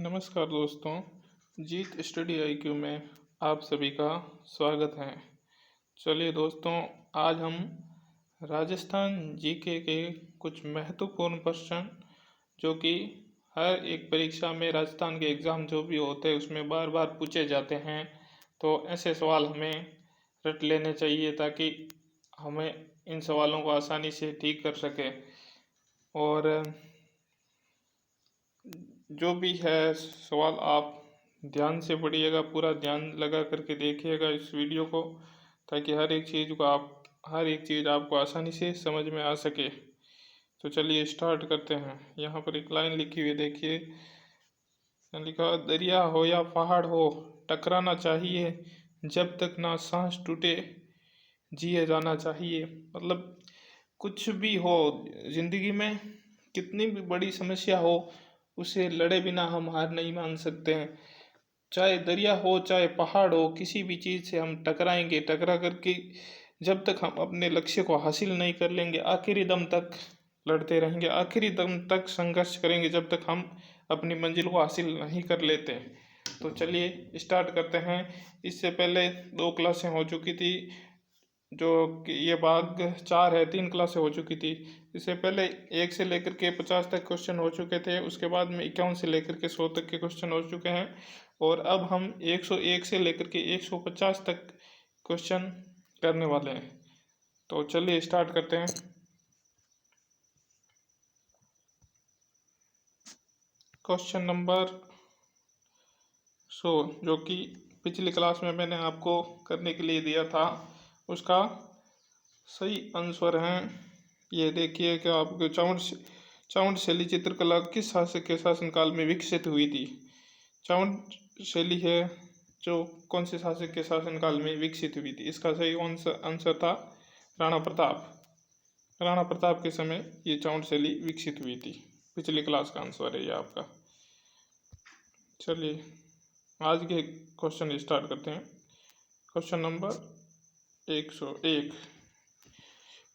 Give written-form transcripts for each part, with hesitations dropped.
नमस्कार दोस्तों। जीत study IQ में आप सभी का स्वागत है। चलिए दोस्तों, आज हम राजस्थान जीके के कुछ महत्वपूर्ण प्रश्न जो कि हर एक परीक्षा में राजस्थान के एग्ज़ाम जो भी होते हैं उसमें बार बार पूछे जाते हैं, तो ऐसे सवाल हमें रट लेने चाहिए ताकि हमें इन सवालों को आसानी से ठीक कर सके। और जो भी है सवाल आप ध्यान से पढ़िएगा, पूरा ध्यान लगा करके देखिएगा इस वीडियो को, ताकि हर एक चीज़ आपको आसानी से समझ में आ सके। तो चलिए स्टार्ट करते हैं। यहाँ पर एक लाइन लिखी हुई देखिए, लिखा दरिया हो या पहाड़ हो टकराना चाहिए, जब तक ना सांस टूटे जिए जाना चाहिए। मतलब कुछ भी हो जिंदगी में, कितनी भी बड़ी समस्या हो, उसे लड़े बिना हम हार नहीं मान सकते हैं। चाहे दरिया हो चाहे पहाड़ हो, किसी भी चीज़ से हम टकराएंगे, टकरा करके जब तक हम अपने लक्ष्य को हासिल नहीं कर लेंगे, आखिरी दम तक लड़ते रहेंगे, आखिरी दम तक संघर्ष करेंगे, जब तक हम अपनी मंजिल को हासिल नहीं कर लेते। तो चलिए स्टार्ट करते हैं। इससे पहले 2 क्लासें हो चुकी थी, जो कि ये भाग 4 है, 3 क्लासें हो चुकी थी। इससे पहले 1 से लेकर के 50 तक क्वेश्चन हो चुके थे, उसके बाद में 51 से लेकर के 100 तक के क्वेश्चन हो चुके हैं, और अब हम 101 से लेकर के 150 तक क्वेश्चन करने वाले हैं। तो चलिए स्टार्ट करते हैं। क्वेश्चन नंबर 100, जो कि पिछली क्लास में मैंने आपको करने के लिए दिया था, उसका सही आंसर है ये देखिए कि आपके चावंड शैली चित्रकला किस शासक के शासनकाल में विकसित हुई थी। चावंड शैली है जो कौन से शासक के शासनकाल में विकसित हुई थी। इसका सही आंसर था राणा प्रताप। राणा प्रताप के समय ये चावंड शैली विकसित हुई थी। पिछली क्लास का आंसर है ये आपका। चलिए आज के क्वेश्चन स्टार्ट करते हैं। Question number 101।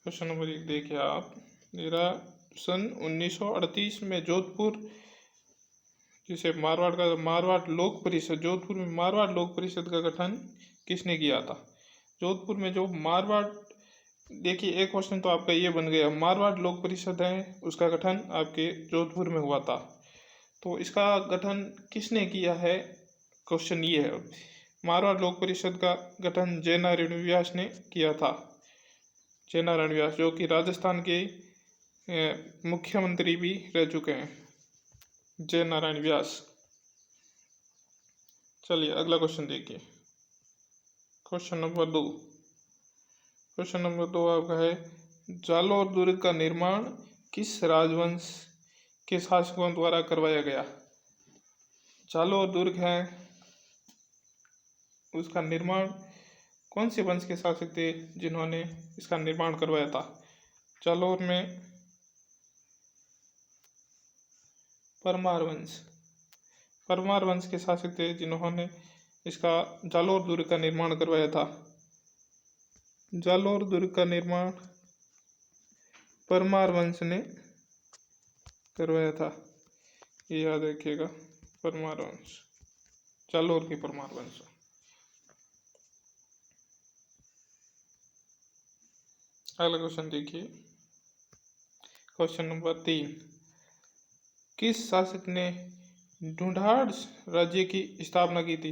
क्वेश्चन नंबर 1 देखिए आप, मेरा सन 1938 में जोधपुर, जिसे मारवाड़ लोक परिषद, जोधपुर में मारवाड़ लोक परिषद का गठन किसने किया था। जोधपुर में जो मारवाड़, देखिए एक क्वेश्चन तो आपका ये बन गया, मारवाड़ लोक परिषद है उसका गठन आपके जोधपुर में हुआ था। तो इसका गठन किसने किया है, क्वेश्चन ये है। मारवाड़ लोक परिषद का गठन जय नारायण व्यास ने किया था। जय नारायण व्यास जो कि राजस्थान के मुख्यमंत्री भी रह चुके हैं, जय नारायण व्यास। चलिए अगला क्वेश्चन देखिए। Question number 2। क्वेश्चन नंबर 2 आपका है, जालौर दुर्ग का निर्माण किस राजवंश के शासकों द्वारा करवाया गया। जालौर दुर्ग है, उसका निर्माण कौन से वंश के शासक थे जिन्होंने इसका निर्माण करवाया था। जालौर में परमार वंश के शासक थे जिन्होंने इसका जालौर दुर्ग का निर्माण करवाया था। जालौर दुर्ग का निर्माण परमार वंश ने करवाया था, ये याद रखिएगा। परमार वंश, जालौर के परमार वंश। अगला क्वेश्चन देखिए। क्वेश्चन नंबर 3, किस शासक ने ढूंढाड़ राज्य की स्थापना की थी।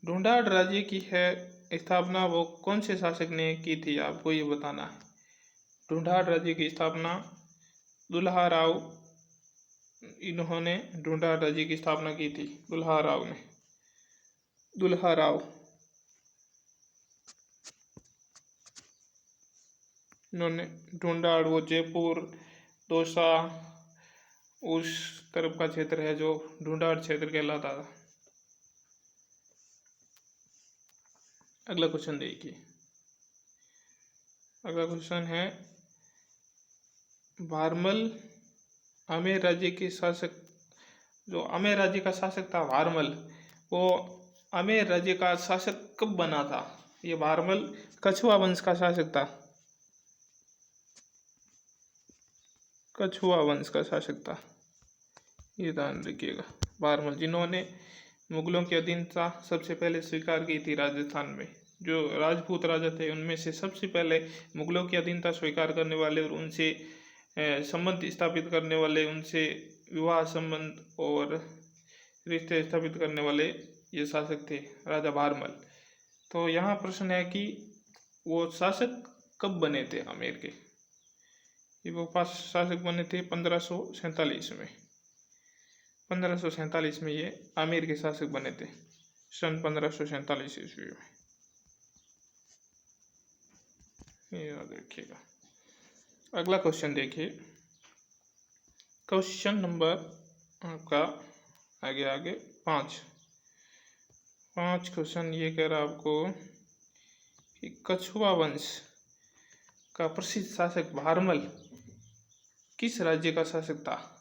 ढूंढाड़ राज्य की है स्थापना वो कौन से शासक ने की थी, आपको ये बताना है। ढूंढाड़ राज्य की स्थापना दुल्हा राव, इन्होंने ढूंढाड़ राज्य की स्थापना की थी। दुल्हा राव इन्होंने ढूंढाड़, वो जयपुर दौसा उस तरफ का क्षेत्र है जो ढूंढाड़ क्षेत्र कहलाता था। अगला क्वेश्चन देखिए। अगला क्वेश्चन है, भारमल आमेर राज्य के शासक, जो आमेर राज्य का शासक था भारमल, वो आमेर राज्य का शासक कब बना था। ये भारमल कछुआ वंश का शासक था, कछुआ वंश का शासक था, ये ध्यान रखिएगा। भारमल, जिन्होंने मुगलों की अधीनता सबसे पहले स्वीकार की थी राजस्थान में। जो राजपूत राजा थे उनमें से सबसे पहले मुगलों की अधीनता स्वीकार करने वाले और उनसे संबंध स्थापित करने वाले, उनसे विवाह संबंध और रिश्ते स्थापित करने वाले ये शासक थे, राजा भारमल। तो यहाँ प्रश्न है कि वो शासक कब बने थे आमेर के? ये वो पास शासक बने थे 1547 में। 1547 में ये आमेर के शासक बने थे, सन 1547 ईस्वी में। ये याद रखिएगा। अगला क्वेश्चन देखिए, क्वेश्चन नंबर आपका आगे 5 क्वेश्चन ये कह रहा है आपको कि कछुआ वंश का प्रसिद्ध शासक भारमल किस राज्य का शासक था?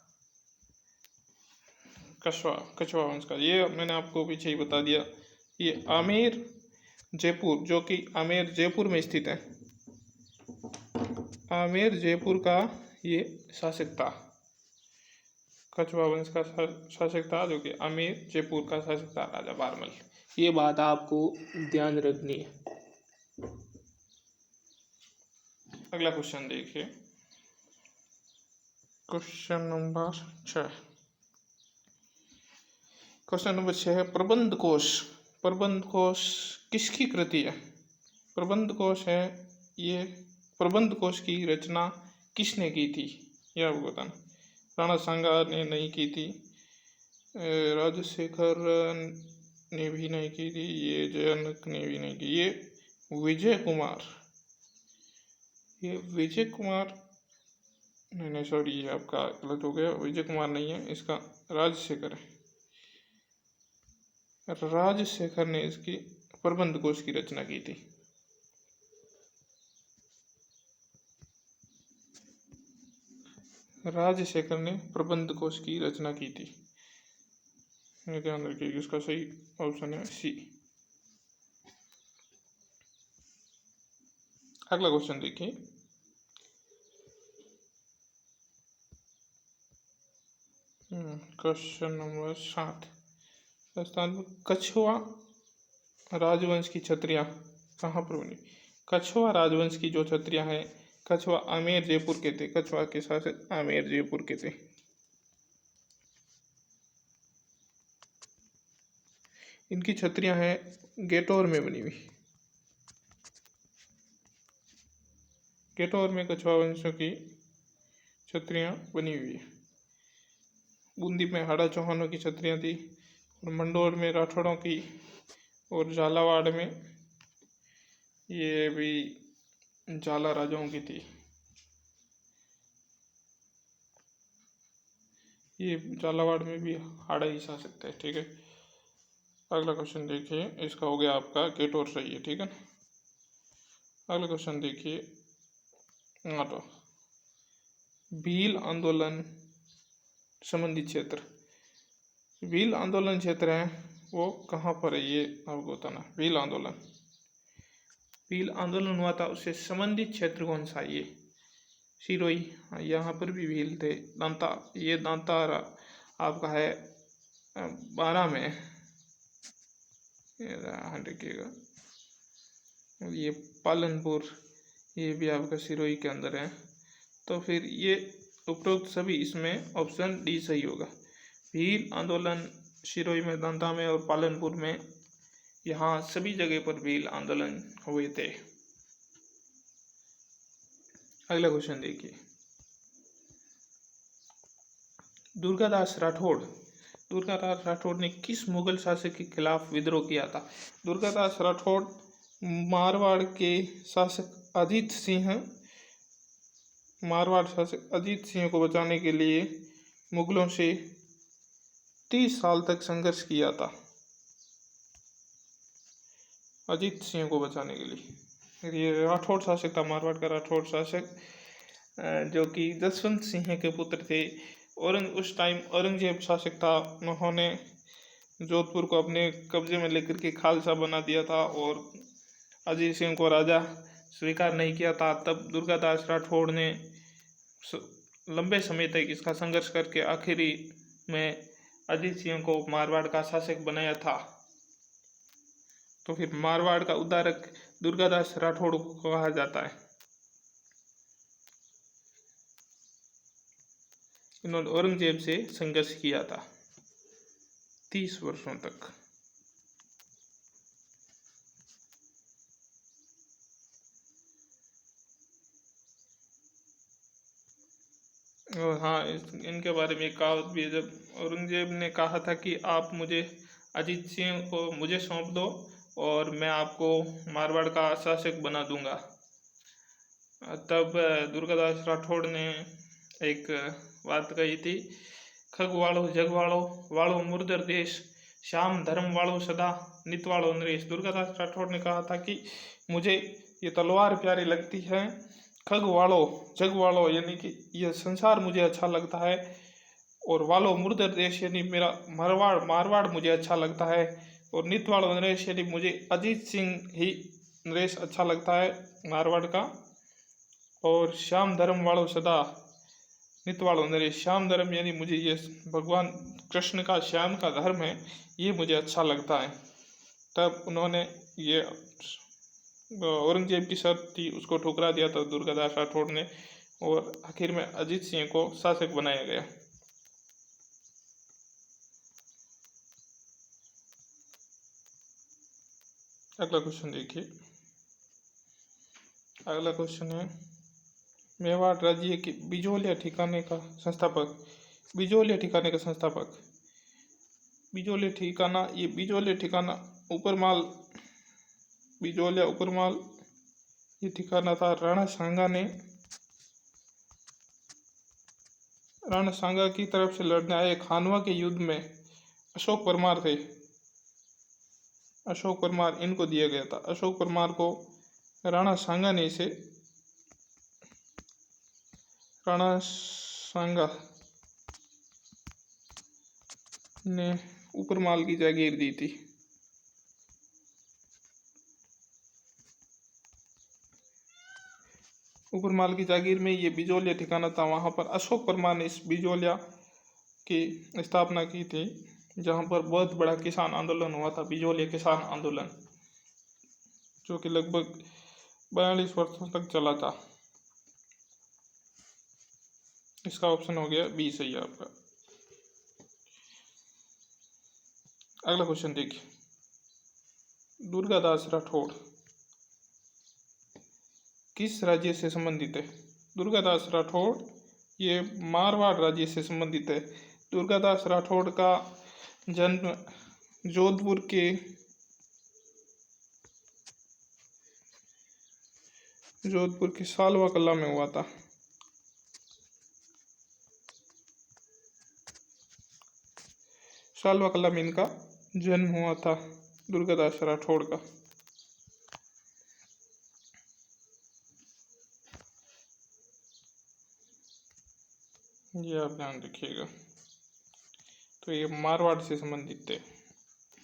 कछुआ वंश का, ये मैंने आपको पीछे ही बता दिया। ये आमेर जयपुर, जो कि आमेर जयपुर में स्थित है, आमेर जयपुर का ये शासक था। कछुआ वंश का शासक था, जो कि आमेर जयपुर का शासक था, राजा भारमल। ये बात आपको ध्यान रखनी है। अगला क्वेश्चन देखिए, क्वेश्चन नंबर 6। क्वेश्चन नंबर 6 है प्रबंध कोश। प्रबंध कोश किसकी कृति है? प्रबंध कोश है ये, प्रबंध कोश की रचना किसने की थी, यह आपको बताना। राणा सांगा ने नहीं की थी, राजशेखर ने भी नहीं की थी, ये जयनक ने भी नहीं की, ये विजय कुमार नहीं सॉरी, ये आपका गलत हो गया। विजय कुमार नहीं है, इसका राजशेखर है। राजशेखर ने इसकी प्रबंध कोश की रचना की थी। राजशेखर ने प्रबंध कोश की रचना की थी। ध्यान रखिए, इसका सही ऑप्शन है सी। अगला क्वेश्चन देखिए, क्वेश्चन नंबर 7। कछुआ राजवंश की छत्रियां कहाँ पर बनी? कछुआ राजवंश की जो छत्रियां हैं, कछुआ आमेर जयपुर के थे, कछुआ के शासक आमेर जयपुर के थे। इनकी छत्रियां हैं गेटौर में बनी हुई। गेटौर में कछुआ वंशों की छत्रियां बनी हुई है। बूंदी में हाड़ा चौहानों की छत्रियां थी, और मंडोर में राठौड़ों की, और झालावाड़ में ये भी झाला राजाओं की थी। ये झालावाड़ में भी हाड़ा ही शासक थे। ठीक है, अगला क्वेश्चन देखिए, इसका हो गया आपका गेटौर सही है। ठीक है, अगला क्वेश्चन देखिए, भील आंदोलन संबंधी क्षेत्र। भील आंदोलन क्षेत्र है वो कहाँ पर है, ये आपको बताना। भील आंदोलन हुआ था, उससे संबंधित क्षेत्र कौन सा है? ये सिरोही, यहाँ पर भी भील थे। दांता, ये दांता आपका है 12 में, देखिएगा। ये पालनपुर, ये भी आपका सिरोही के अंदर है। तो फिर ये उपरोक्त सभी इसमें ऑप्शन डी सही होगा। भील आंदोलन सिरोही में, दांता में और पालनपुर में, यहाँ सभी जगह पर भील आंदोलन हुए थे। अगला क्वेश्चन देखिए, दुर्गादास राठौड़ ने किस मुगल शासक के खिलाफ विद्रोह किया था? दुर्गादास राठौड़ मारवाड़ के शासक अजीत सिंह को बचाने के लिए मुगलों से 30 साल तक संघर्ष किया था। अजीत सिंह को बचाने के लिए ये राठौड़ शासक था, मारवाड़ का राठौड़ शासक, जो कि जसवंत सिंह के पुत्र थे। उस टाइम औरंगजेब शासक था, उन्होंने जोधपुर को अपने कब्जे में लेकर के खालसा बना दिया था और अजीत सिंह को राजा स्वीकार नहीं किया था। तब दुर्गादास राठौड़ ने लंबे समय तक इसका संघर्ष करके आखिरी में अजीत सिंह को मारवाड़ का शासक बनाया था, तो फिर मारवाड़ का उद्धारक दुर्गादास राठौड़ को कहा जाता है। इन्होंने औरंगजेब से संघर्ष किया था 30 वर्षों तक। और हाँ, इनके बारे में एक कहावत भी है, जब औरंगजेब ने कहा था कि आप मुझे अजीत सिंह को मुझे सौंप दो और मैं आपको मारवाड़ का शासक बना दूंगा, तब दुर्गादास राठौड़ ने एक बात कही थी, खग वालो जग वालो वालो मुर्दर देश, श्याम धर्म वालो सदा नित वालो नरेश। दुर्गादास राठौड़ ने कहा था कि मुझे ये तलवार प्यारी लगती है, खग वालो जग वालो यानी कि यह संसार मुझे अच्छा लगता है, और वालो मुर्दर देश यानी मेरा मारवाड़ मुझे अच्छा लगता है, और नित वालो नरेश यानी मुझे अजीत सिंह ही नरेश अच्छा लगता है मारवाड़ का, और श्याम धर्म वालो सदा नित वालो नरेश। श्याम धर्म यानी मुझे ये भगवान कृष्ण का श्याम का धर्म है, ये मुझे अच्छा लगता है। तब उन्होंने ये औरंगजेब की शर्त थी उसको ठुकरा दिया था दुर्गादास राठौड़ ने, और आखिर में अजीत सिंह को शासक बनाया गया। अगला क्वेश्चन देखिए। अगला क्वेश्चन है, मेवाड़ राज्य के बिजोलिया ठिकाने का संस्थापक। बिजोलिया ठिकाने का संस्थापक बिजोलिया ठिकाना, ये बिजोलिया ठिकाना ऊपरमाल, बिजोलिया ऊपरमाल ये ठिकाना था। राणा सांगा की तरफ से लड़ने आए खानवा के युद्ध में अशोक परमार थे, अशोक परमार इनको दिया गया था। अशोक परमार को राणा सांगा ने ऊपरमाल की जागीर दी थी। ऊपरमाल की जागीर में ये बिजोलिया ठिकाना था, वहाँ पर अशोक परमार ने इस बिजोलिया की स्थापना की थी, जहाँ पर बहुत बड़ा किसान आंदोलन हुआ था, बिजोलिया किसान आंदोलन, जो कि लगभग 42 वर्षों तक चला था। इसका ऑप्शन हो गया बी सही है आपका। अगला क्वेश्चन देखिए, दुर्गादास राठौड़ किस राज्य से संबंधित है? दुर्गादास राठौड़ ये मारवाड़ राज्य से संबंधित है। दुर्गादास राठौड़ का जन्म जोधपुर के सालवा कला में हुआ था। सालवा कला में इनका जन्म हुआ था दुर्गादास राठौड़ का। ये आप ध्यान रखिएगा। तो ये मारवाड़ से संबंधित थे,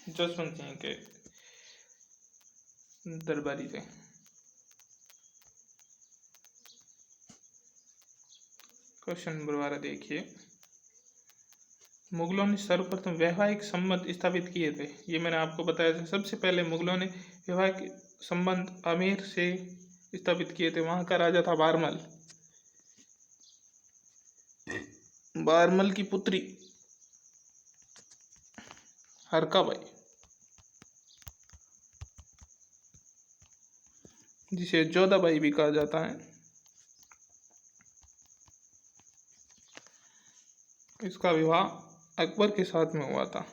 जसवंत सिंह के दरबारी थे। क्वेश्चन नंबर 12 देखिए, मुगलों ने सर्वप्रथम वैवाहिक संबंध स्थापित किए थे। ये मैंने आपको बताया था, सबसे पहले मुगलों ने वैवाहिक संबंध आमेर से स्थापित किए थे। वहाँ का राजा था बारमल। बारमल की पुत्री हरकाबाई, जिसे जोधाबाई भी कहा जाता है, इसका विवाह अकबर के साथ में हुआ था।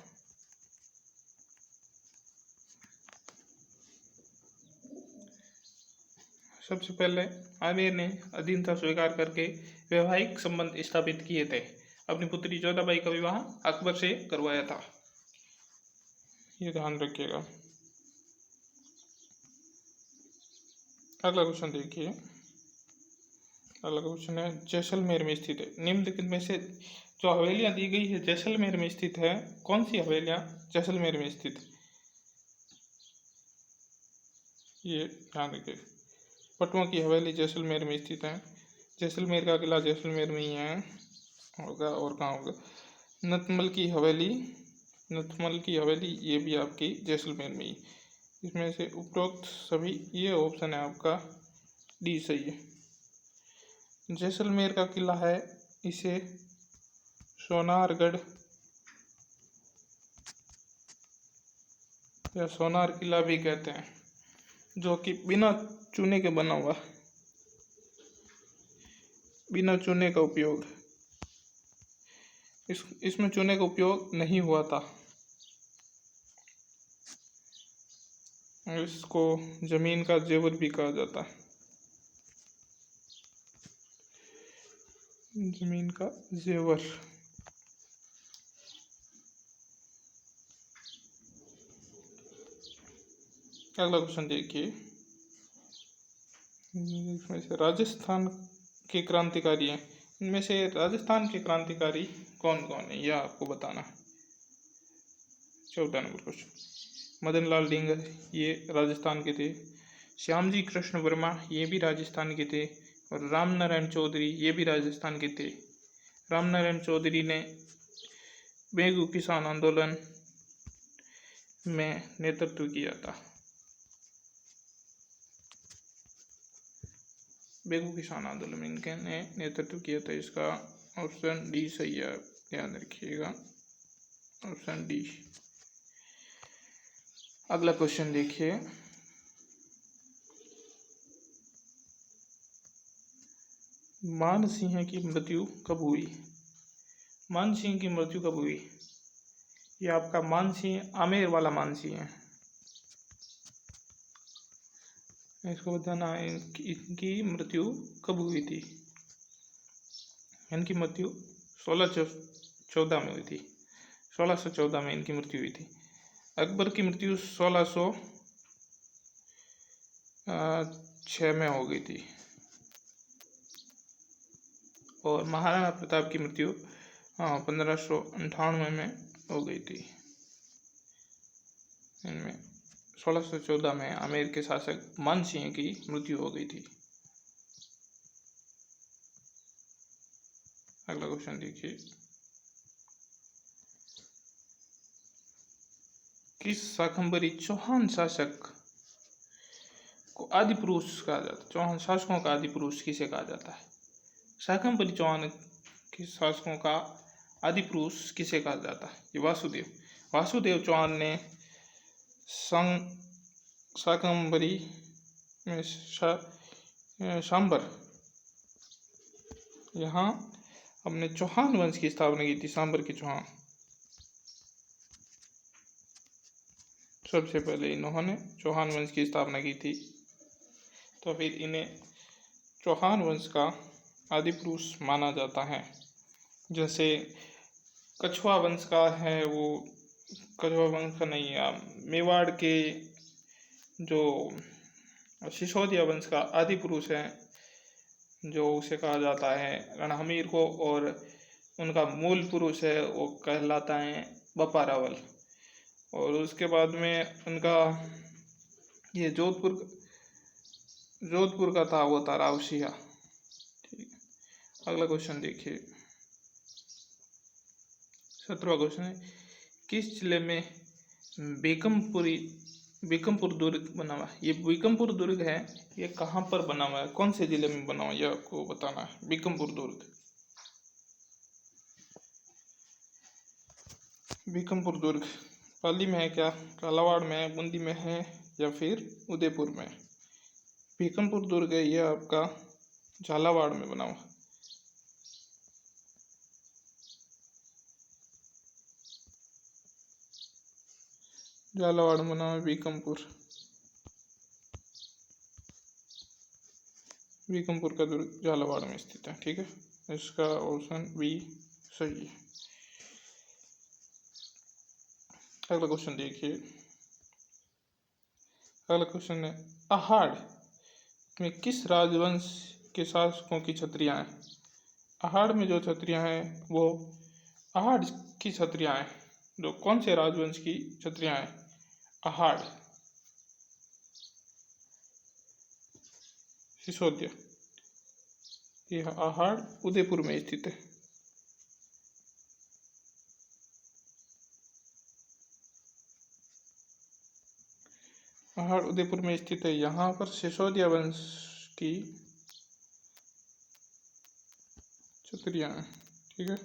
सबसे पहले आमेर ने अधीनता स्वीकार करके वैवाहिक संबंध स्थापित किए थे। अपनी पुत्री जोधाबाई का विवाह अकबर से करवाया था, ये ध्यान रखिएगा। अगला क्वेश्चन देखिए। अगला क्वेश्चन है, जैसलमेर में स्थित है निम्नलिखित में से जो हवेलियां दी गई है जैसलमेर में स्थित है, कौन सी हवेलियां जैसलमेर में स्थित है? ये ध्यान रखिए। पटवा की हवेली जैसलमेर में स्थित है। जैसलमेर का किला जैसलमेर में ही है, होगा और कहाँ होगा? नतमल की हवेली, नतमल की हवेली ये भी आपकी जैसलमेर में ही। इसमें से उपरोक्त सभी, ये ऑप्शन है आपका डी सही है। जैसलमेर का किला है, इसे सोनारगढ़ या सोनार किला भी कहते हैं, जो कि बिना चूने के बना हुआ, बिना चूने का उपयोग, इसमें चूने का उपयोग नहीं हुआ था। इसको जमीन का जेवर भी कहा जाता है, जमीन का जेवर। अगला क्वेश्चन देखिए, इसमें से राजस्थान के क्रांतिकारी हैं, इनमें से राजस्थान के क्रांतिकारी कौन कौन है यह आपको बताना है। 14 नंबर क्वेश्चन, मदन लाल डींगर ये राजस्थान के थे, श्यामजी कृष्ण वर्मा ये भी राजस्थान के थे, और राम नारायण चौधरी ये भी राजस्थान के थे। राम नारायण चौधरी ने बेगू किसान आंदोलन में नेतृत्व किया था, बेगू किसान आंदोलन में इनके ने नेतृत्व किया था। इसका ऑप्शन डी सही है, ध्यान रखिएगा, ऑप्शन डी। अगला क्वेश्चन देखिए, मान सिंह की मृत्यु कब हुई। मान सिंह की मृत्यु कब हुई, ये आपका मान सिंह आमेर वाला मान सिंह है, इसको बताना है इनकी मृत्यु कब हुई थी। इनकी मृत्यु 1614 में हुई थी, 1614 में इनकी मृत्यु हुई थी। अकबर की मृत्यु 1606 में हो गई थी, और महाराणा प्रताप की मृत्यु 1598 में हो गई थी। इनमें 1614 में आमेर के शासक मान सिंह की मृत्यु हो गई थी। अगला क्वेश्चन देखिए, किस शाकंभरी चौहान शासक को आदि पुरुष कहा जाता है। चौहान शासकों का आदि पुरुष किसे कहा जाता है। शाकंभरी चौहान के शासकों का आदि पुरुष किसे कहा जाता है, ये वासुदेव, वासुदेव चौहान ने शाकंभरी में सांबर, यहाँ अपने चौहान वंश की स्थापना की थी, सांबर के चौहान। सबसे पहले इन्होंने चौहान वंश की स्थापना की थी, तो फिर इन्हें चौहान वंश का आदि पुरुष माना जाता है। जैसे कछुआ वंश का है, वो कछुआ वंश का नहीं है, मेवाड़ के जो सिसोदिया वंश का आदि पुरुष है, जो उसे कहा जाता है रणहमीर को, और उनका मूल पुरुष है वो कहलाता है बप्पा रावल। और उसके बाद में उनका ये जोधपुर का था, वो था राव सिंह। ठीक, अगला क्वेश्चन देखिए, 17वां क्वेश्चन है, किस जिले में बीकमपुर दुर्ग बना हुआ है। ये बीकमपुर दुर्ग है, ये कहाँ पर बना हुआ है, कौन से जिले में बना हुआ है, ये आपको बताना है। बीकमपुर दुर्ग, बीकमपुर दुर्ग पाली में है क्या, झालावाड़ में है, बूंदी में है, या फिर उदयपुर में। बीकमपुर दुर्ग है, ये आपका झालावाड़ में बना हुआ। झालावाड़ में बना हुआ बीकमपुर, बीकमपुर का दुर्ग झालावाड़ में स्थित है। ठीक है, इसका ऑप्शन बी सही है। अगला क्वेश्चन देखिए, अगला क्वेश्चन है, अहाड़ में किस राजवंश के शासकों की छत्रियां हैं। अहाड़ में जो छत्रियां हैं वो अहाड़ की छत्रियां हैं, जो कौन से राजवंश की छत्रियां हैं। अहाड़, सिसोदिया, यह अहाड़ उदयपुर में स्थित है। पहाड़ उदयपुर में स्थित है। यहाँ पर सिसोदिया वंश की छतरियाँ हैं। ठीक है,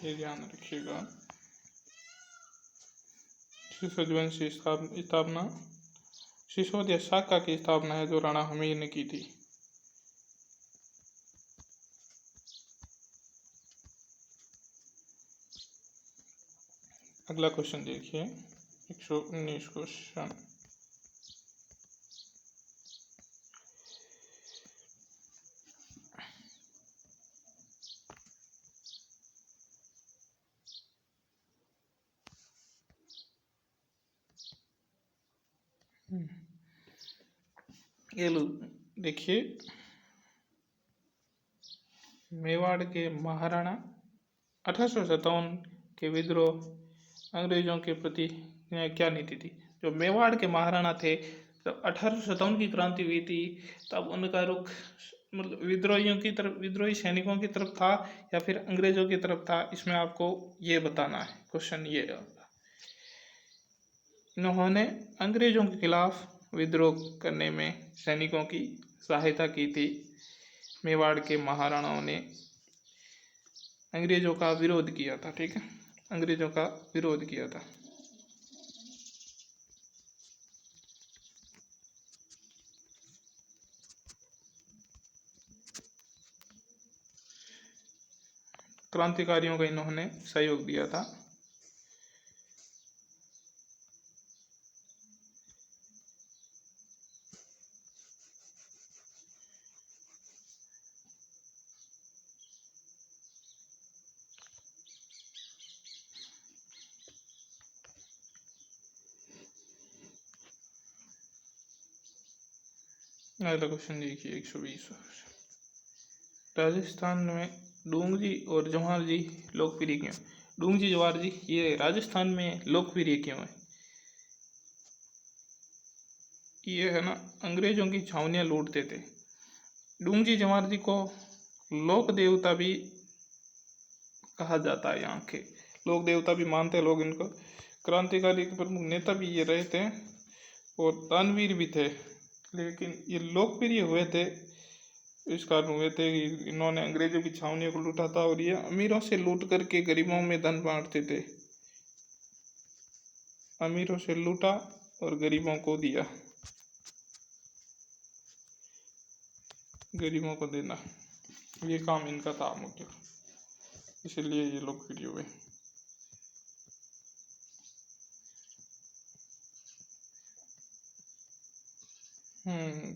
ये ध्यान रखिएगा। सिसोदिया वंश की स्थापना सिसोदिया शाखा की स्थापना है जो राणा हमीर ने की थी। अगला क्वेश्चन देखिए, 119 क्वेश्चन। ये लो देखिए, मेवाड़ के महाराणा 1857 के विद्रोह अंग्रेजों के प्रति क्या नीति थी। जो मेवाड़ के महाराणा थे, जब 1857 की क्रांति हुई थी तब उनका रुख मतलब विद्रोहियों की तरफ, विद्रोही सैनिकों की तरफ था या फिर अंग्रेजों की तरफ था, इसमें आपको ये बताना है। क्वेश्चन ये है, इन्होंने अंग्रेजों के खिलाफ विद्रोह करने में सैनिकों की सहायता की थी। मेवाड़ के महाराणाओं ने अंग्रेजों का विरोध किया था। ठीक है, अंग्रेजों का विरोध किया था। क्रांतिकारियों का इन्होंने सहयोग दिया था। अगला क्वेश्चन देखिए, 120। राजस्थान में डूंगजी और जवाहर जी लोकप्रिय क्यों? डूंगजी जवाहर जी ये राजस्थान में लोकप्रिय क्यों है? ये है ना, अंग्रेजों की छावनियाँ लूटते थे। डूंगजी जवाहर जी को लोक देवता भी कहा जाता है। यहाँ के लोक देवता भी मानते हैं लोग इनको। क्रांतिकारी के प्रमुख नेता भी ये रहे थे और दानवीर भी थे, लेकिन ये लोकप्रिय हुए थे इस कारण हुए थे कि इन्होंने अंग्रेजों की छावनियों को लूटा था और ये अमीरों से लूट करके गरीबों में धन बांटते थे। अमीरों से लूटा और गरीबों को दिया, गरीबों को देना, ये काम इनका था मुख्य, इसलिए ये लोकप्रिय हुए।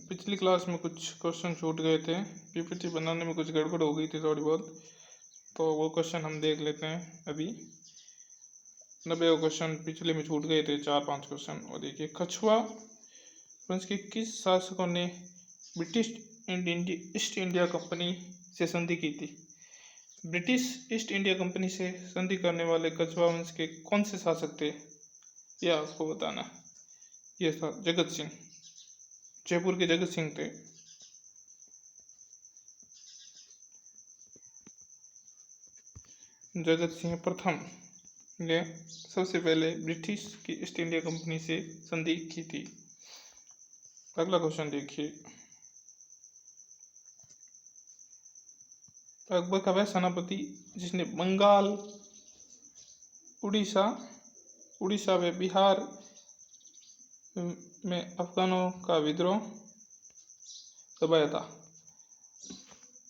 पिछली क्लास में कुछ क्वेश्चन छूट गए थे, पीपीटी बनाने में कुछ गड़बड़ हो गई थी थोड़ी बहुत, तो वो क्वेश्चन हम देख लेते हैं अभी। 90 क्वेश्चन पिछले में छूट गए थे, 4-5 क्वेश्चन। और देखिए, कछुआ वंश के किस शासकों ने ब्रिटिश ईस्ट इंडिया कंपनी से संधि की थी? ब्रिटिश ईस्ट इंडिया कंपनी से संधि करने वाले कछुआ वंश के कौन से शासक थे, यह आपको बताना। ये था जगत सिंह, जयपुर के जगत सिंह थे। जगत सिंह प्रथम ने सबसे पहले ब्रिटिश की ईस्ट इंडिया कंपनी से संधि की थी। अगला क्वेश्चन देखिए, अकबर का वह सेनापति जिसने बंगाल, उड़ीसा व बिहार में अफगानों का विद्रोह दबाया था।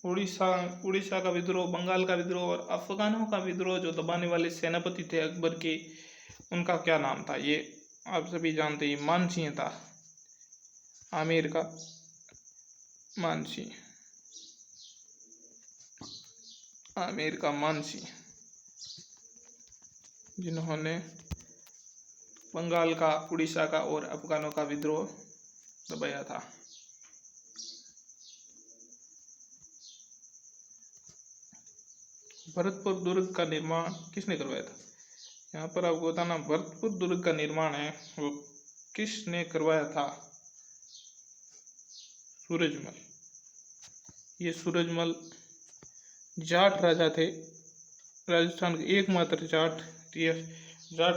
उड़ीसा का विद्रोह, बंगाल का विद्रोह और अफगानों का विद्रोह जो दबाने वाले सेनापति थे अकबर के, उनका क्या नाम था? ये आप सभी जानते हैं, मानसिंह था, आमेर का मानसिंह, आमेर का मानसिंह, जिन्होंने बंगाल का, उड़ीसा का और अफगानों का विद्रोह दबाया था। भरतपुर दुर्ग का निर्माण किसने करवाया था? यहाँ पर आपको बताना, भरतपुर दुर्ग का निर्माण है वो किसने करवाया था? सूरजमल। ये सूरजमल जाट राजा थे राजस्थान का एकमात्र जाट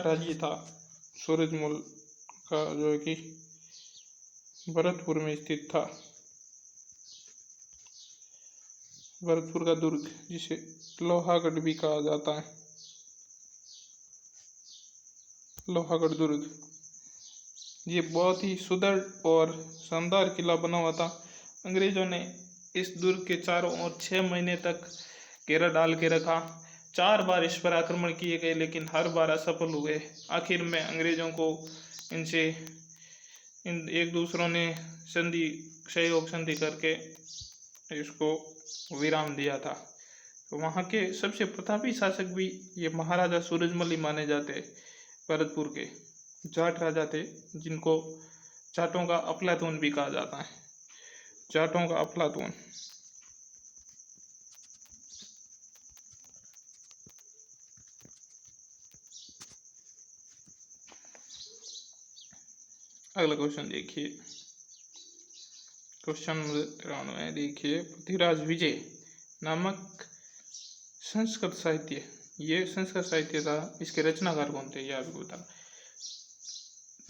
राज्य था सूरजमल का, जो है कि भरतपुर में स्थित था। भरतपुर का दुर्ग, जिसे लोहागढ़ भी कहा जाता है, लोहागढ़ दुर्ग, ये बहुत ही सुदृढ़ और शानदार किला बना हुआ था। अंग्रेजों ने इस दुर्ग के चारों ओर 6 महीने तक घेरा डाल के रखा। 4 बार इस पर आक्रमण किए गए, लेकिन हर बार असफल हुए। आखिर में अंग्रेजों को इन एक दूसरों ने सहयोग संधि करके इसको विराम दिया था। तो वहाँ के सबसे प्रतापी शासक भी ये महाराजा सूरजमल ही माने जाते। भरतपुर के जाट राजा थे, जिनको जाटों का अफलातून भी कहा जाता है। जाटों का अफलातून। अगला क्वेश्चन देखिए, क्वेश्चन नंबर 93 देखिए, पृथ्वीराज विजय नामक संस्कृत साहित्य, ये संस्कृत साहित्य था, इसके रचनाकार कौन थे, ये आपको बताना।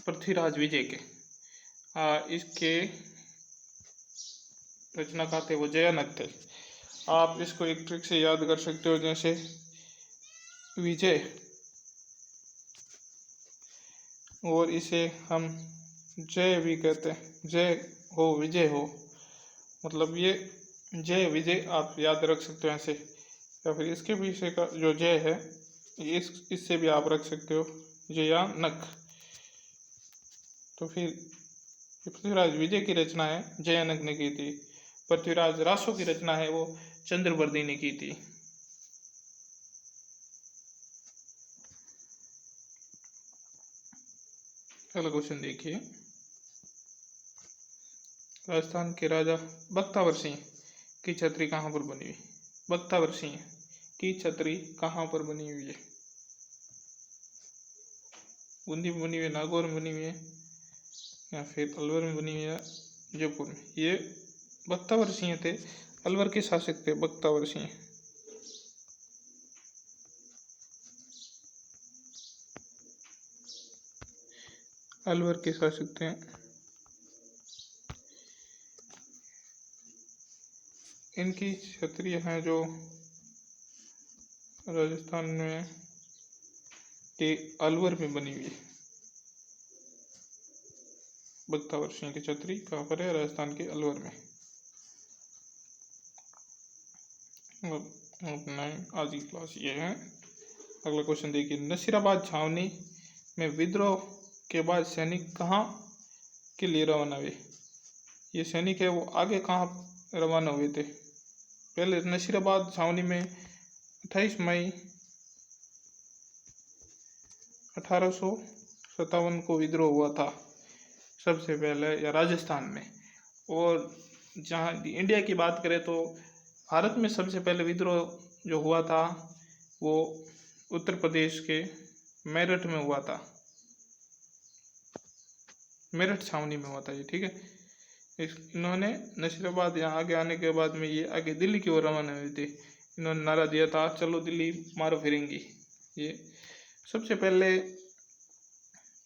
पृथ्वीराज विजय के इसके रचनाकार थे वो जयानक थे। आप इसको एक ट्रिक से याद कर सकते हो, जैसे विजय, और इसे हम जय भी कहते हैं, जय हो विजय हो, मतलब ये जय विजय आप याद रख सकते हो ऐसे। या फिर इसके पीछे का जो जय है, इससे भी आप रख सकते हो जयानक। तो फिर पृथ्वीराज विजय की रचना है, जयानक ने की थी। पृथ्वीराज रासो की रचना है, वो चंद्रवर्दी ने की थी। अगला क्वेश्चन देखिए, राजस्थान के राजा बख्तावर सिंह की छतरी कहाँ पर बनी हुई? बख्तावर सिंह की छतरी कहाँ पर बनी हुई है? बूंदी में बनी हुई है, नागौर में बनी हुई है, या फिर अलवर में बनी हुई है, जयपुर में? ये बख्तावर सिंह थे, अलवर के शासक थे बख्तावर सिंह। अलवर के शासक थे। इनकी छतरी हैं जो राजस्थान में के अलवर में बनी हुई है। बख्तावर सिंह की छतरी कहाँ पर है? राजस्थान के अलवर में। अपना आज की क्लास ये है। अगला क्वेश्चन देखिए, नसीराबाद छावनी में विद्रोह के बाद सैनिक कहाँ के लिए रवाना हुए? ये सैनिक है वो आगे कहाँ रवाना हुए थे? पहले नसीराबाद छावनी में 28 मई 1857 को विद्रोह हुआ था सबसे पहले, या राजस्थान में। और जहाँ इंडिया की बात करें तो भारत में सबसे पहले विद्रोह जो हुआ था वो उत्तर प्रदेश के मेरठ में हुआ था, मेरठ छावनी में हुआ था ये, ठीक है। इन्होंने नसीराबाद यहाँ आगे आने के बाद में ये आगे दिल्ली की ओर रवाना हुए थे। इन्होंने नारा दिया था, चलो दिल्ली मारो फिरेंगी। ये सबसे पहले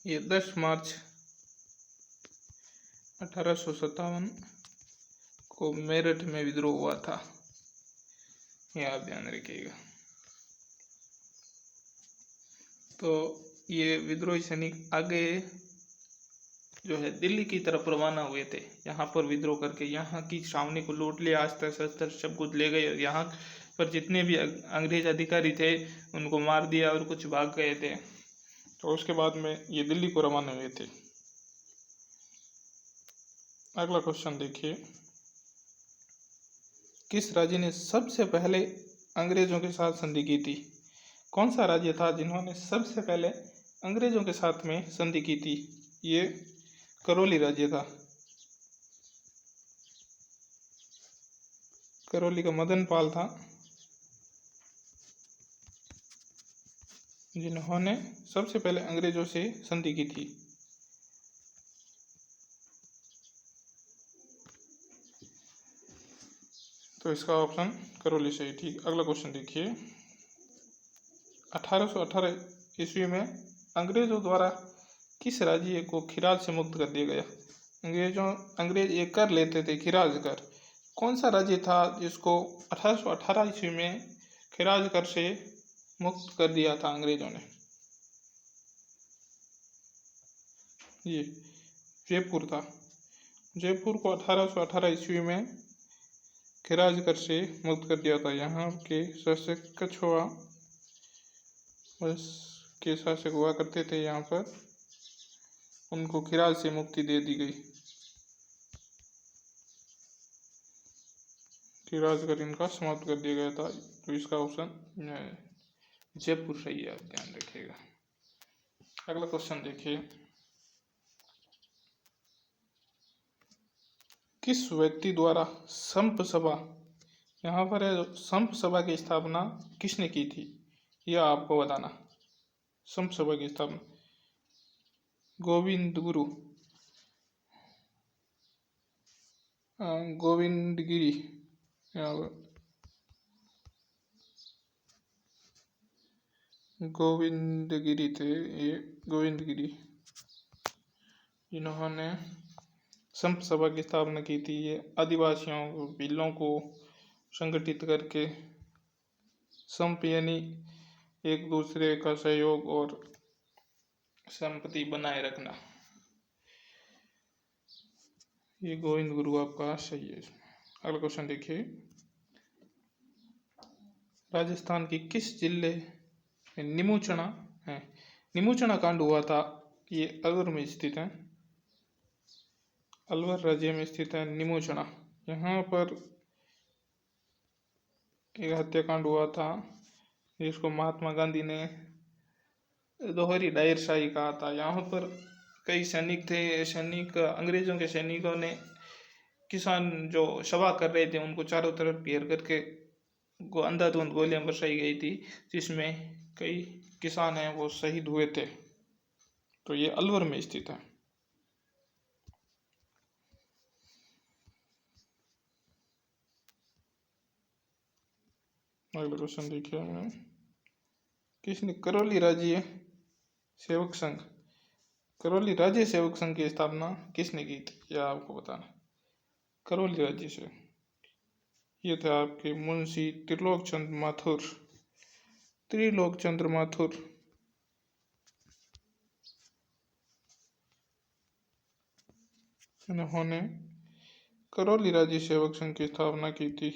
ये 10 मार्च 1857 को मेरठ में विद्रोह हुआ था, ये आप ध्यान रखिएगा। तो ये विद्रोही सैनिक आगे जो है दिल्ली की तरफ रवाना हुए थे। यहाँ पर विद्रोह करके यहाँ की छावनी को लूट लिया, अस्त्र शस्त्र सब कुछ ले गए, और यहाँ पर जितने भी अंग्रेज अधिकारी थे उनको मार दिया और कुछ भाग गए थे। तो उसके बाद में ये दिल्ली को रवाना हुए थे। अगला क्वेश्चन देखिए, किस राज्य ने सबसे पहले अंग्रेजों के साथ संधि की थी? कौन सा राज्य था जिन्होंने सबसे पहले अंग्रेजों के साथ में संधि की थी? ये करौली राज्य था। करौली का मदन पाल था जिन्होंने सबसे पहले अंग्रेजों से संधि की थी। तो इसका ऑप्शन करौली सही, ठीक। अगला क्वेश्चन देखिए, 1818 ईस्वी में अंग्रेजों द्वारा किस राज्य को खिराज से मुक्त कर दिया गया? अंग्रेज ये कर लेते थे खिराज कर। कौन सा राज्य था जिसको 1818 ईस्वी में खिराज कर से मुक्त कर दिया था अंग्रेजों ने? ये जयपुर था। जयपुर को 1818 ईस्वी में खिराज कर से मुक्त कर दिया था। यहाँ के शासक कछुआ वंश के शासक हुआ करते थे। यहाँ पर उनको खिराज से मुक्ति दे दी गई। खिराज कर इनका समाप्त कर दिया गया था। तो इसका ऑप्शन जयपुर सही है, आप ध्यान रखिएगा। अगला क्वेश्चन देखिए, किस व्यक्ति द्वारा संप सभा, यहाँ पर है संप सभा की स्थापना किसने की थी, यह आपको बताना। संप सभा की स्थापना गोविंद गुरु, गोविंदगिरी, गोविंदगिरी थे ये, गोविंदगिरी जिन्होंने संप सभा की स्थापना की थी। ये आदिवासियों को, भीलों को संगठित करके संप यानी एक दूसरे का सहयोग और संपत्ति बनाए रखना, ये गोविंद गुरु आपका सही है। अगला क्वेश्चन देखिए, राजस्थान की किस जिले में निमूचना है, निमूचना कांड हुआ था, ये अलवर में स्थित है। अलवर राज्य में स्थित है निमूचना। यहाँ पर एक हत्याकांड हुआ था जिसको महात्मा गांधी ने दोहरी डायरशाही कहा था। यहाँ पर कई सैनिक थे, सैनिक अंग्रेजों के सैनिकों ने किसान जो सभा कर रहे थे उनको चारों तरफ घेर करके अंधाधुंध गोलियां बरसाई गई थी, जिसमें कई किसान हैं वो शहीद हुए थे। तो ये अलवर में स्थित है। अगला क्वेश्चन देखिए, किसने करौली राज्य सेवक संघ, करौली राज्य सेवक संघ की स्थापना किसने की थी, यह आपको बताना। करौली राज्य से ये थे आपके मुंशी त्रिलोक चंद्र माथुर, त्रिलोक चंद्र माथुर। इन्होंने करौली राज्य सेवक संघ की स्थापना की थी,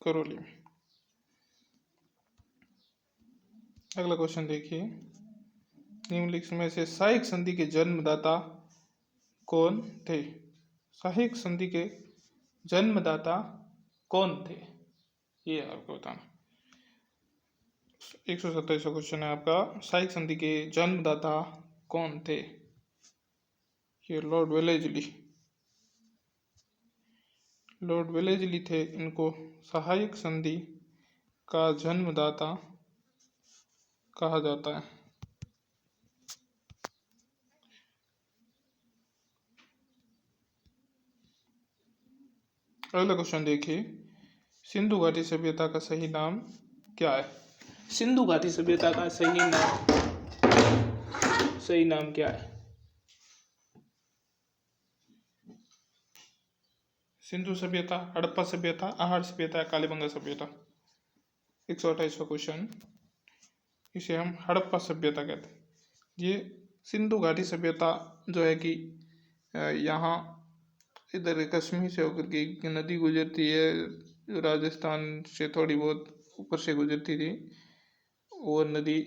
करौली में। अगला क्वेश्चन देखिए, निम्नलिखित में से सहायक संधि के जन्मदाता कौन थे, सहायक संधि के जन्मदाता कौन थे, ये आपको बताना। 127 क्वेश्चन है आपका, सहायक संधि के जन्मदाता कौन थे, ये लॉर्ड वेलेस्ली, लॉर्ड वेलेस्ली थे। इनको सहायक संधि का जन्मदाता कहा जाता है। अगला क्वेश्चन देखिए, सिंधु घाटी सभ्यता का सही नाम क्या है, सिंधु घाटी सभ्यता का सही नाम क्या है। सिंधु सभ्यता, हड़प्पा सभ्यता, आहड़ सभ्यता, कालीबंगा सभ्यता। 128वां क्वेश्चन, इसे हम हड़प्पा सभ्यता कहते हैं। ये सिंधु घाटी सभ्यता जो है कि यहाँ इधर कश्मीर से होकर के एक नदी गुजरती है, जो राजस्थान से थोड़ी बहुत ऊपर से गुजरती थी, वो नदी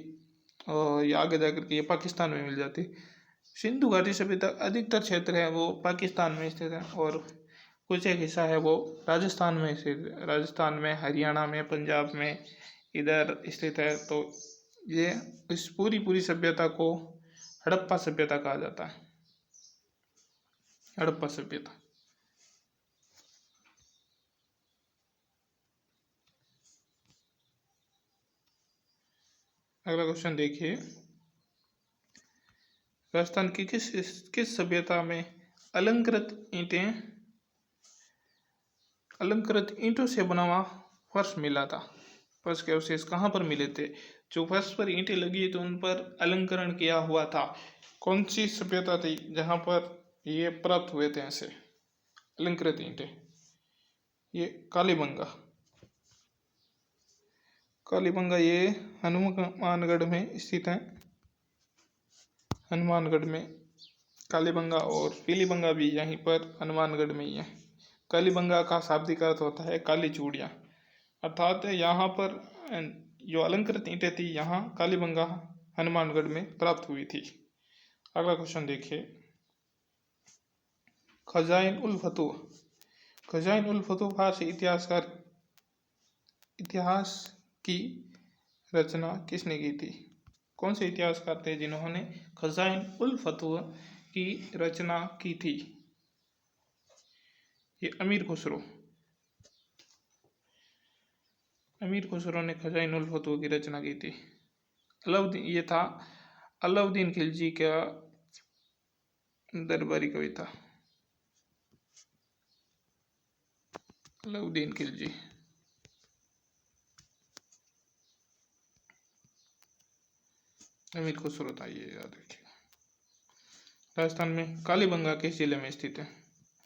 ये आगे जाकर के ये पाकिस्तान में मिल जाती। सिंधु घाटी सभ्यता अधिकतर क्षेत्र है वो पाकिस्तान में स्थित है, और कुछ एक हिस्सा है वो राजस्थान में स्थित, राजस्थान में, हरियाणा में, पंजाब में इधर स्थित है। तो ये इस पूरी सभ्यता को हड़प्पा सभ्यता कहा जाता है, हड़प्पा सभ्यता। अगला क्वेश्चन देखिए, राजस्थान की किस सभ्यता में अलंकृत ईंटों से बना हुआ फर्श मिला था, फर्श के अवशेष कहाँ पर मिले थे, जो फर्श पर ईंटें लगी तो उन पर अलंकरण किया हुआ था। कौन सी सभ्यता थी जहाँ पर ये प्राप्त हुए थे ऐसे अलंकृत ईंटें? ये कालीबंगा। कालीबंगा ये हनुमानगढ़ में स्थित है। हनुमानगढ़ में कालीबंगा और पीलीबंगा भी यहीं पर हनुमानगढ़ में ही है। कालीबंगा का शाब्दिक अर्थ होता है काली चूड़ियाँ, अर्थात यहाँ पर जो अलंकृत ईंटें थी यहाँ कालीबंगा हनुमानगढ़ में प्राप्त हुई थी। अगला क्वेश्चन देखिए, खजाइन उल फतूह। खजाइन उल फतूह फारसी इतिहास की रचना किसने की थी? कौन से इतिहासकार थे जिन्होंने खजाइन उल फतूह की रचना की थी? ये अमीर खुसरो। अमीर खुसरो ने खजाइन उल फतूह की रचना की थी। ये था अलाउद्दीन खिलजी का दरबारी कवि था। अलाउद्दीन खिलजी। अमीर खुसरो था, ये याद रखिएगा। राजस्थान में कालीबंगा किस जिले में स्थित है?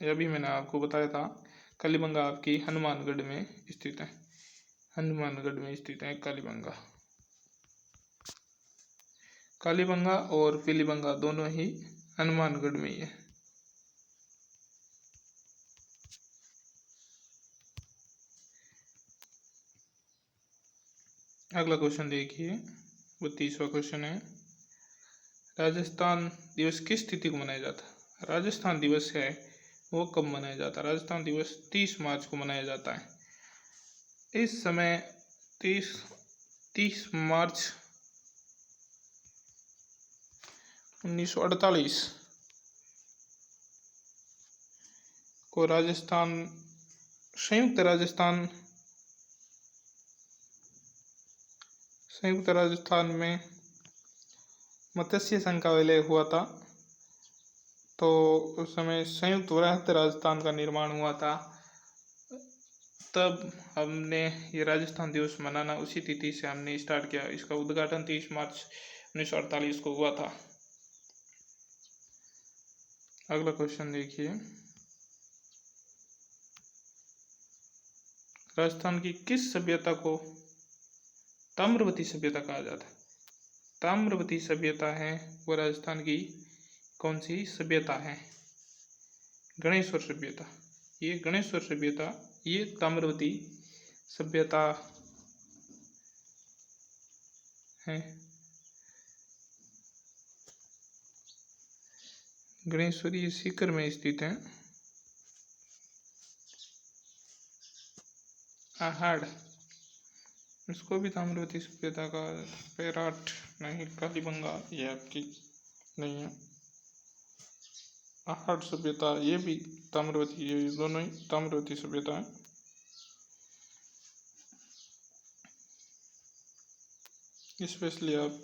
ये अभी मैंने आपको बताया था, कालीबंगा आपकी हनुमानगढ़ में स्थित है। हनुमानगढ़ में स्थित है कालीबंगा। कालीबंगा और पीलीबंगा दोनों ही हनुमानगढ़ में ही है। अगला क्वेश्चन देखिए, 32वां क्वेश्चन है, राजस्थान दिवस किस तिथि को मनाया जाता है? राजस्थान दिवस है वो कब मनाया जाता है? राजस्थान दिवस 30 मार्च को मनाया जाता है। इस समय 30 मार्च 1948 को संयुक्त राजस्थान में मत्स्य संघ का विलय हुआ था। तो उस समय संयुक्त वृहत राजस्थान का निर्माण हुआ था। तब हमने ये राजस्थान दिवस मनाना उसी तिथि से हमने स्टार्ट किया। इसका उद्घाटन 30 मार्च 1948 को हुआ था। अगला क्वेश्चन देखिए, राजस्थान की किस सभ्यता को ताम्रवती सभ्यता कहा जाता है? ताम्रवती सभ्यता है वो राजस्थान की कौन सी सभ्यता है? गणेश्वर सभ्यता। ये गणेश्वर सभ्यता ये ताम्रवती सभ्यता है। गणेश्वरी सीकर में स्थित है। आहड़, इसको भी ताम्रवती सभ्यता का पेराट नहीं, कालीबंगा ये आपकी नहीं है। आहड़ सभ्यता ये भी ताम्रवती, ये दोनों ही ताम्रवती सभ्यता है। स्पेशली आप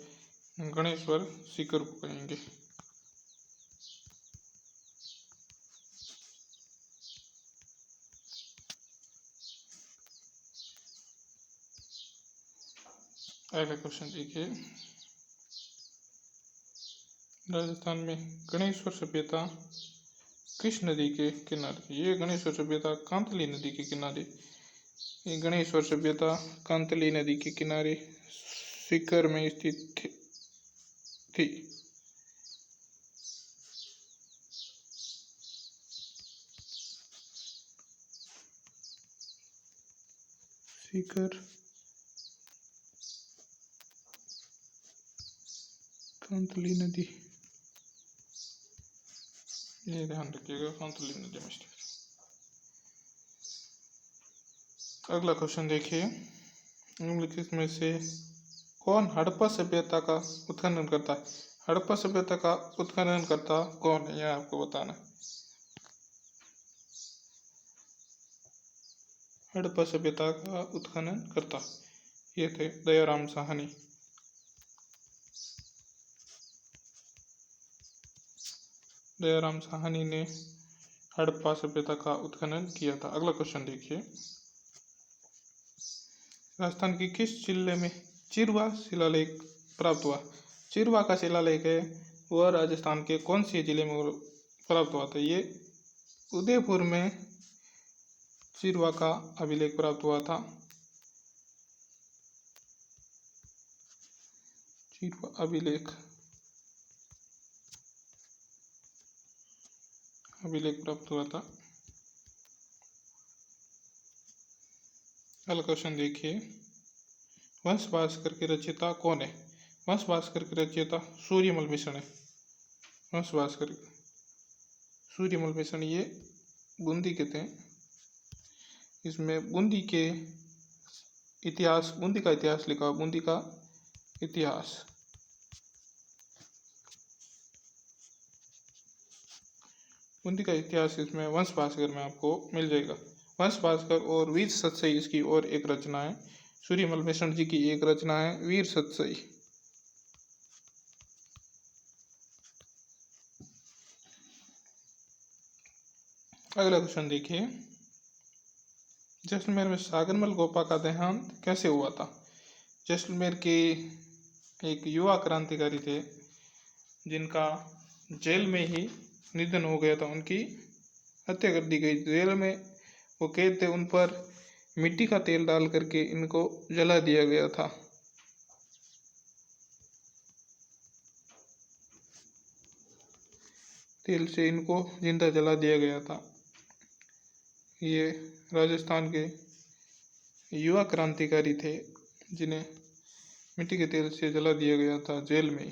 गणेश्वर सीकर को कहेंगे। अगला क्वेश्चन देखिए, राजस्थान में गणेश्वर सभ्यता किस नदी के किनारे? ये गणेश्वर सभ्यता कांतली नदी के किनारे। ये गणेश्वर सभ्यता कांतली नदी के किनारे सीकर में स्थित थी। सीकर कांतली नदी, ये ध्यान रखिएगा, कांतली नदी में स्थित। अगला क्वेश्चन देखिए, निम्नलिखित में से कौन हड़प्पा सभ्यता का उत्खनन करता है? हड़प्पा सभ्यता का उत्खनन करता कौन है, यह आपको बताना है। हड़प्पा सभ्यता का उत्खनन करता ये थे दयाराम साहनी। दयाराम साहनी ने हड़प्पा सभ्यता का उत्खनन किया था। अगला क्वेश्चन देखिए, राजस्थान की किस जिले में चिरवा शिलालेख प्राप्त हुआ। चिरवा का शिलालेख है वह राजस्थान के कौन से जिले में प्राप्त हुआ था? ये उदयपुर में चिरवा का अभिलेख प्राप्त हुआ था। चिरवा अभिलेख प्राप्त हुआ था। अगला क्वेश्चन देखिए, वंश भास्कर के रचयिता कौन है? वंश भास्कर के रचयिता सूर्यमल मिश्र है। वंश भास्कर सूर्यमल मिश्र ये बूंदी के थे। इसमें बूंदी का इतिहास लिखा, बूंदी का इतिहास। बूंदी का इतिहास इसमें वंश भास्कर में आपको मिल जाएगा। वंश भास्कर और वीर सतसई इसकी और एक रचना है। सूर्यमल मिश्र जी की एक रचना है वीर सतसई। अगला क्वेश्चन देखिए, जैसलमेर में सागरमल गोपा का देहांत कैसे हुआ था? जैसलमेर के एक युवा क्रांतिकारी थे जिनका जेल में ही निधन हो गया था। उनकी हत्या कर दी गई। जेल में वो कैद थे, उन पर मिट्टी का तेल डाल करके इनको जला दिया गया था। तेल से इनको जिंदा जला दिया गया था। ये राजस्थान के युवा क्रांतिकारी थे जिन्हें मिट्टी के तेल से जला दिया गया था जेल में ही।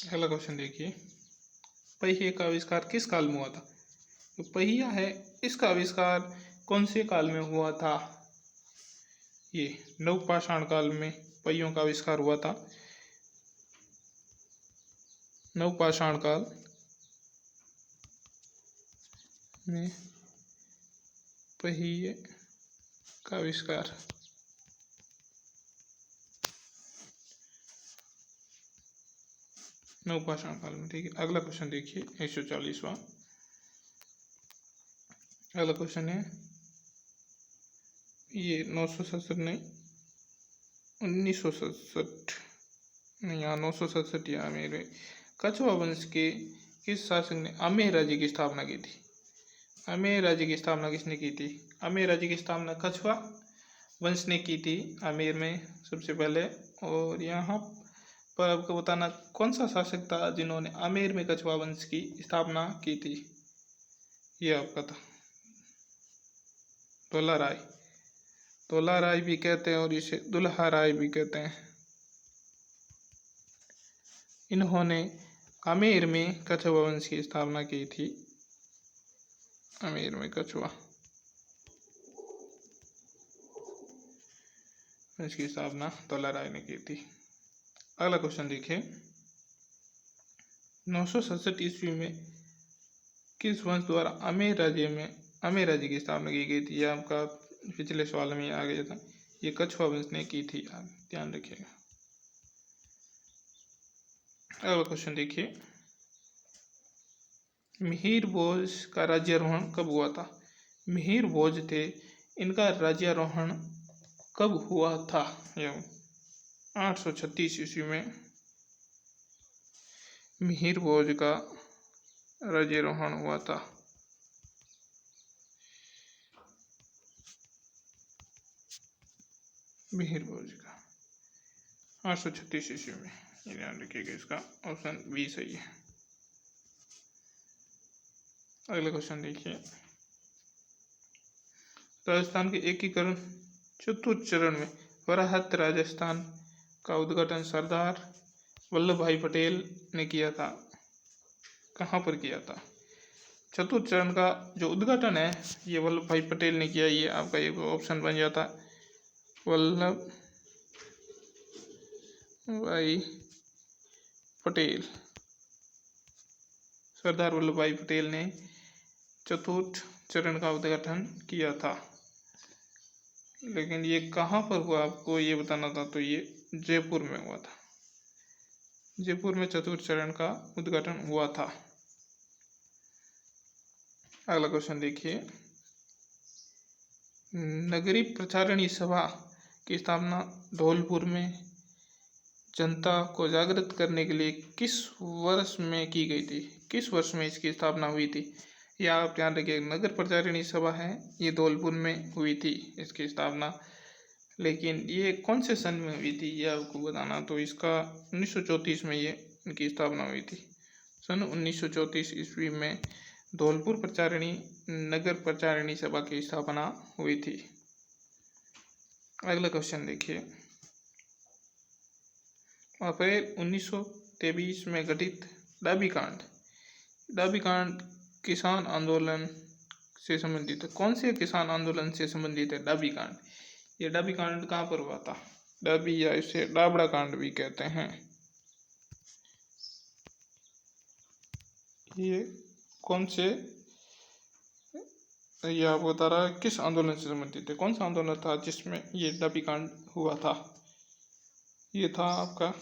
अगला क्वेश्चन देखिए, पहिए का आविष्कार किस काल में हुआ था? जो पहिया है इसका आविष्कार कौन से काल में हुआ था? ये नवपाषाण काल में पहियों का आविष्कार हुआ था। नवपाषाण काल में पहिए का आविष्कार। नवपाषाण काल में, ठीक है। अगला क्वेश्चन देखिए 140वां। अगला क्वेश्चन है ये 967 नहीं 1967 नहीं, यहाँ 967 यहाँ मेरे। कछवा वंश के किस शासक ने अमेर राज्य की स्थापना की थी? अमेर राज्य की स्थापना किसने की थी? अमेर राज्य की स्थापना कछवा वंश ने की थी अमेर में सबसे पहले। और यहाँ पर आपको बताना कौन सा शासक था जिन्होंने अमेर में कछवा वंश की स्थापना की थी? ये आपका था तोला राय। तोला राय भी कहते हैं और इसे दुल्हा राय भी कहते हैं। इन्होंने अमेर में कछवा वंश की स्थापना की थी। अमेर में कछवा वंश की स्थापना तोला राय ने की थी। अगला क्वेश्चन देखिए, 967 ईस्वी में किस वंश द्वारा अमेर राज्य की स्थापना की गई थी? यह आपका पिछले सवाल में आ गया था। ये कछवा वंश ने की थी, ध्यान रखिएगा। अगला क्वेश्चन देखिए, मिहिर भोज का राज्यारोहण कब हुआ था? मिहिर भोज थे, इनका राज्यारोहण कब हुआ था? 836 ईस्वी में मिहिर भोज का राज्यारोहण हुआ था। मिहिर भोज का 836 ईस्वी में, ध्यान रखिएगा। इसका ऑप्शन बी सही है। अगला क्वेश्चन देखिए, राजस्थान के एकीकरण चतुर्थ चरण में वराहत राजस्थान का उद्घाटन सरदार वल्लभ भाई पटेल ने किया था। कहाँ पर किया था? चतुर्थ चरण का जो उद्घाटन है ये वल्लभ भाई पटेल ने किया। ये आपका एक ऑप्शन बन जाता है, वल्लभ भाई पटेल। सरदार वल्लभ भाई पटेल ने चतुर्थ चरण का उद्घाटन किया था। लेकिन ये कहाँ पर हुआ आपको ये बताना था, तो ये जयपुर में हुआ था। जयपुर में चतुर्थ चरण का उद्घाटन हुआ था। अगला क्वेश्चन देखिए, नगरीय प्रचारणी सभा की स्थापना धौलपुर में जनता को जागृत करने के लिए किस वर्ष में की गई थी? किस वर्ष में इसकी स्थापना हुई थी? यह आप ध्यान रखिए, नगर प्रचारिणी सभा है, ये धौलपुर में हुई थी इसकी स्थापना। लेकिन ये कौन से सन में हुई थी ये आपको बताना, तो इसका 1934 में ये इनकी स्थापना हुई थी। सन 1934 ईस्वी में धौलपुर प्रचारिणी नगर प्रचारिणी सभा की स्थापना हुई थी। अगला क्वेश्चन देखिए, अप्रैल 1923 में घटित डाबी कांड किसान आंदोलन से संबंधित है। कौन से किसान आंदोलन से संबंधित है डाबी कांड? ये डाबी कांड कहाँ पर हुआ था? डाबी या इसे डाबड़ा कांड भी कहते हैं। ये कौन से, ये आपको बता रहा है किस आंदोलन से संबंधित है, कौन सा आंदोलन था जिसमें ये डाबी कांड हुआ था? ये था आपका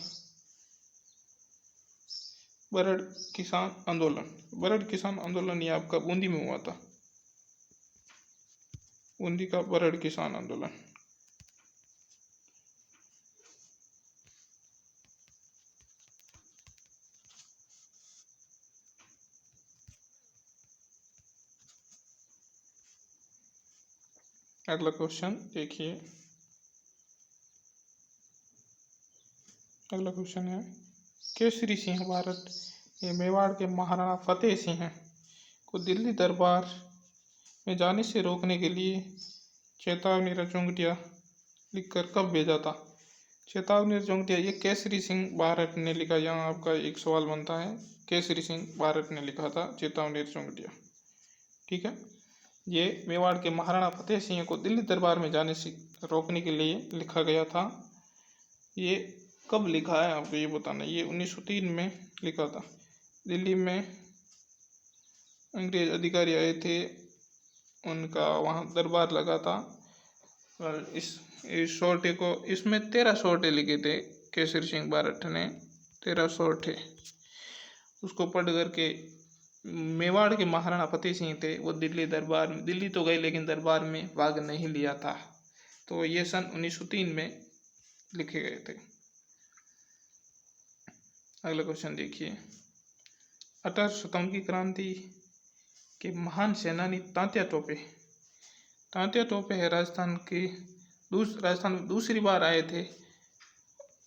बरड़ किसान आंदोलन। बरड़ किसान आंदोलन ये आपका बूंदी में हुआ था, बूंदी का बरड़ किसान आंदोलन। अगला क्वेश्चन देखिए, अगला क्वेश्चन है, केसरी सिंह भारत ये मेवाड़ के महाराणा फतेह सिंह को दिल्ली दरबार में जाने से रोकने के लिए चेतावनी रचोंगटिया लिखकर कब भेजा था? चेतावनी रचोंगटिया ये केसरी सिंह भारत ने लिखा। यहाँ आपका एक सवाल बनता है, केसरी सिंह भारत ने लिखा था चेतावनी रचोंगटिया, ठीक है। ये मेवाड़ के महाराणा फतेह सिंह को दिल्ली दरबार में जाने से रोकने के लिए लिखा गया था। ये कब लिखा है आपको ये बताना। ये 1903 में लिखा था। दिल्ली में अंग्रेज अधिकारी आए थे, उनका वहाँ दरबार लगा था और इस सोरठे को, इसमें 13 सोरठे लिखे थे केसरी सिंह भारत ने, 13 सोरठे। उसको पढ़ करके मेवाड़ के महाराणा फतेह सिंह थे, वो दिल्ली दरबार में, दिल्ली तो गए लेकिन दरबार में भाग नहीं लिया था। तो ये सन 1903 में लिखे गए थे। अगला क्वेश्चन देखिए, 18 सितंबर की क्रांति के महान सेनानी तात्या टोपे, तात्या टोपे है राजस्थान में दूसरी बार आए थे।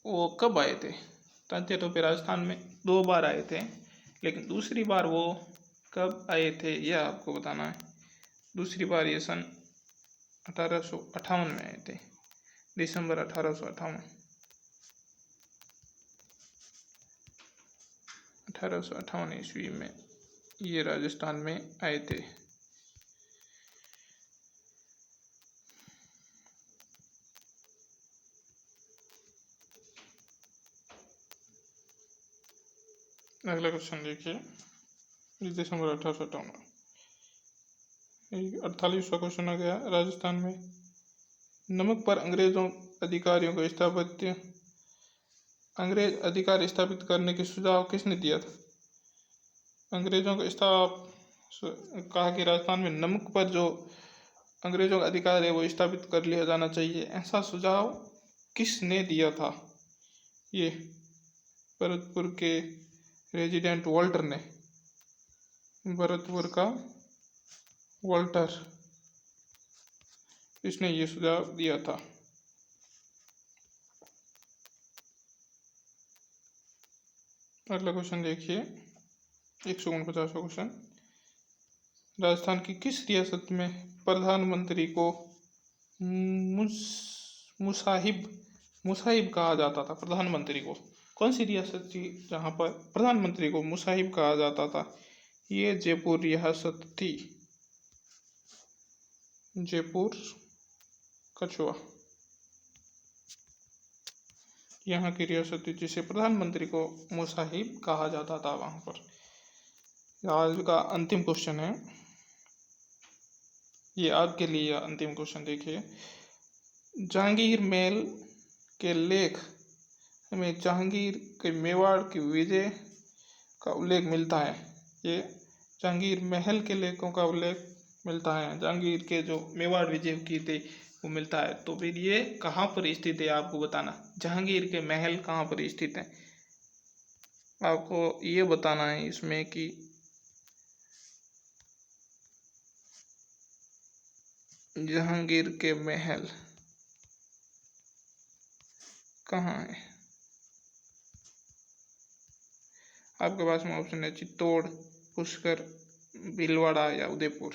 वो कब आए थे? तात्या टोपे राजस्थान में 2 बार आए थे, लेकिन दूसरी बार वो कब आए थे यह आपको बताना है। दूसरी बार ये सन 1858 में आए थे, दिसंबर 1858 ईस्वी में ये राजस्थान में आए थे। अगला क्वेश्चन देखिए, दिसंबर 1858। 48वां क्वेश्चन आ गया, राजस्थान में नमक पर अंग्रेज अधिकार स्थापित करने के सुझाव किसने दिया था? अंग्रेजों को कहा कि राजस्थान में नमक पर जो अंग्रेजों का अधिकार है वो स्थापित कर लिया जाना चाहिए, ऐसा सुझाव किसने दिया था? ये भरतपुर के रेजिडेंट वॉल्टर ने, भरतपुर का वॉल्टर, इसने ये सुझाव दिया था। अगला क्वेश्चन देखिए, 149वां क्वेश्चन, राजस्थान की किस रियासत में प्रधानमंत्री को मुसाहिब कहा जाता था? प्रधानमंत्री को कौन सी रियासत थी जहाँ पर प्रधानमंत्री को मुसाहिब कहा जाता था? ये जयपुर रियासत थी, जयपुर कछुआ यहाँ की रियासत थी जिसे प्रधानमंत्री को मुसाहिब कहा जाता था वहाँ पर। आज का अंतिम क्वेश्चन है, ये आज के लिए अंतिम क्वेश्चन देखिए, जहांगीर मेल के लेख में जहांगीर के मेवाड़ की विजय का उल्लेख मिलता है। ये जहांगीर महल के लेखों का उल्लेख मिलता है। जहांगीर के जो मेवाड़ विजय की थे वो मिलता है। तो फिर ये कहाँ पर स्थित है आपको बताना। जहांगीर के महल कहाँ पर स्थित है आपको ये बताना है इसमें कि जहांगीर के महल कहाँ है। आपके पास में ऑप्शन है चित्तौड़, पुष्कर, भीलवाड़ा या उदयपुर।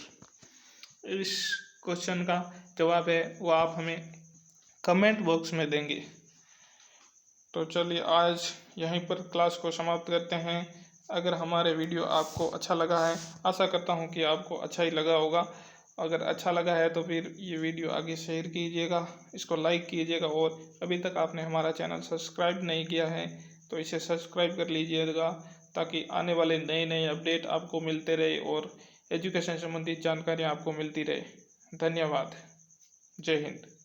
इस क्वेश्चन का जवाब है वो आप हमें कमेंट बॉक्स में देंगे। तो चलिए आज यहीं पर क्लास को समाप्त करते हैं। अगर हमारे वीडियो आपको अच्छा लगा है, आशा करता हूँ कि आपको अच्छा ही लगा होगा। अगर अच्छा लगा है तो फिर ये वीडियो आगे शेयर कीजिएगा, इसको लाइक कीजिएगा और अभी तक आपने हमारा चैनल सब्सक्राइब नहीं किया है तो इसे सब्सक्राइब कर लीजिएगा ताकि आने वाले नए नए अपडेट आपको मिलते रहे और एजुकेशन संबंधित जानकारियाँ आपको मिलती रहे। धन्यवाद। जय हिंद।